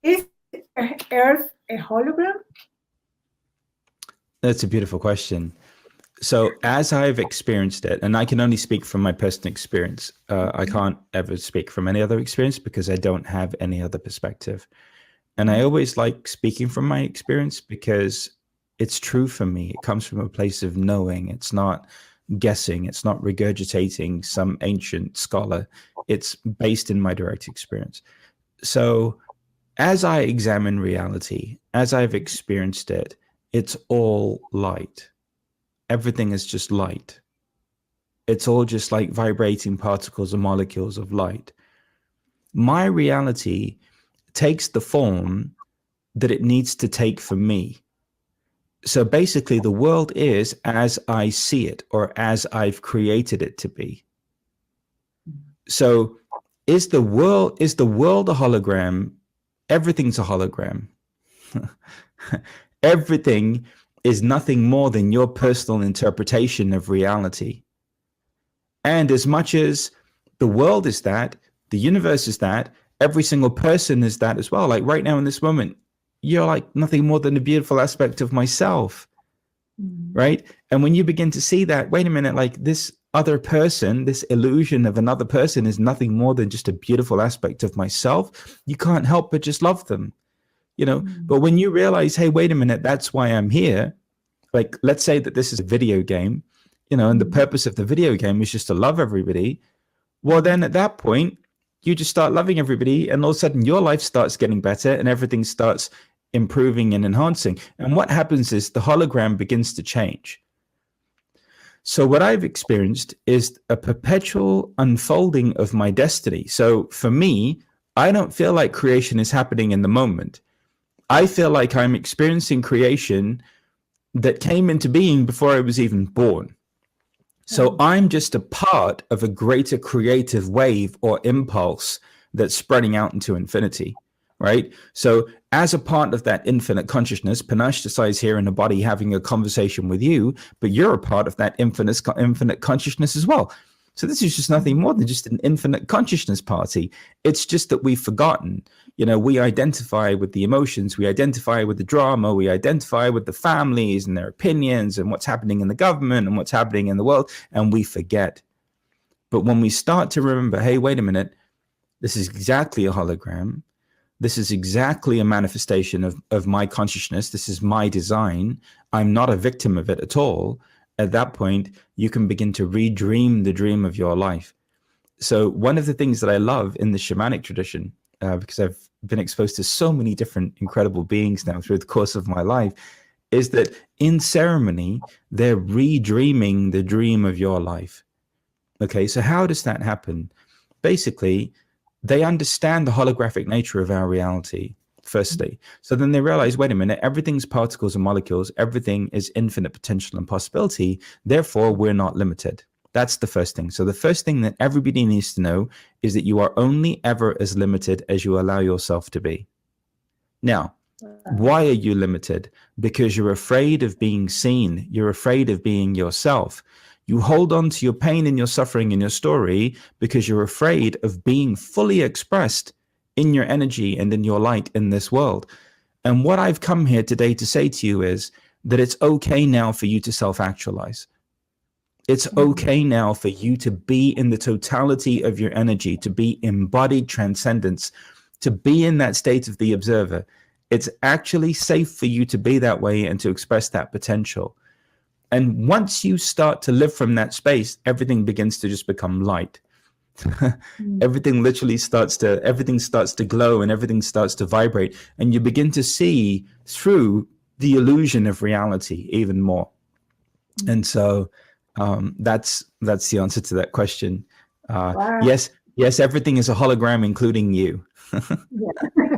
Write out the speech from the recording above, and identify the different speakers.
Speaker 1: Is Earth a hologram?
Speaker 2: That's a beautiful question. So as I've experienced it, and I can only speak from my personal experience, I can't ever speak from any other experience because I don't have any other perspective. And I always like speaking from my experience because it's true for me. It comes from a place of knowing. It's not guessing. It's not regurgitating some ancient scholar. It's based in my direct experience. So as I examine reality, as I've experienced it, it's all light. Everything is just light. It's all just like vibrating particles or molecules of light. My reality takes the form that it needs to take for me. So basically the world is as I see it, or as I've created it to be. So is the world a hologram? Everything's a hologram. Everything is nothing more than your personal interpretation of reality. And as much as the world is that, the universe is that, every single person is that as well. Like right now in this moment, you're like nothing more than a beautiful aspect of myself, right? And when you begin to see that, wait a minute, like this other person, this illusion of another person is nothing more than just a beautiful aspect of myself, you can't help but just love them. You know, but when you realize, hey, wait a minute, that's why I'm here. Like, let's say that this is a video game, you know, and the purpose of the video game is just to love everybody. Well, then at that point, you just start loving everybody and all of a sudden your life starts getting better and everything starts improving and enhancing. And what happens is the hologram begins to change. So what I've experienced is a perpetual unfolding of my destiny. So for me, I don't feel like creation is happening in the moment. I feel like I'm experiencing creation that came into being before I was even born. So I'm just a part of a greater creative wave or impulse that's spreading out into infinity, right? So as a part of that infinite consciousness, Panache Desay is here in a body having a conversation with you, but you're a part of that infinite consciousness as well. So this is just nothing more than just an infinite consciousness party. It's just that we've forgotten. You know, we identify with the emotions, we identify with the drama, we identify with the families and their opinions and what's happening in the government and what's happening in the world, and we forget. But when we start to remember, hey, wait a minute, this is exactly a hologram. This is exactly a manifestation of my consciousness. This is my design. I'm not a victim of it at all. At that point, you can begin to redream the dream of your life. So one of the things that I love in the shamanic tradition, because I've been exposed to so many different incredible beings now through the course of my life, is that in ceremony, they're redreaming the dream of your life. Okay, so how does that happen? Basically, they understand the holographic nature of our reality. Firstly. So then they realize, wait a minute, everything's particles and molecules, everything is infinite potential and possibility, therefore we're not limited. That's the first thing. So the first thing that everybody needs to know is that you are only ever as limited as you allow yourself to be. Now, why are you limited? Because you're afraid of being seen. You're afraid of being yourself. You hold on to your pain and your suffering and your story because you're afraid of being fully expressed in your energy and in your light in this world. And what I've come here today to say to you is that it's okay now for you to self-actualize. It's okay now for you to be in the totality of your energy, to be embodied transcendence, to be in that state of the observer. It's actually safe for you to be that way and to express that potential. And once you start to live from that space, everything begins to just become light. Everything starts to glow and everything starts to vibrate, and you begin to see through the illusion of reality even more. And so that's the answer to that question.
Speaker 1: Wow.
Speaker 2: Yes, everything is a hologram, including you.
Speaker 1: Yeah.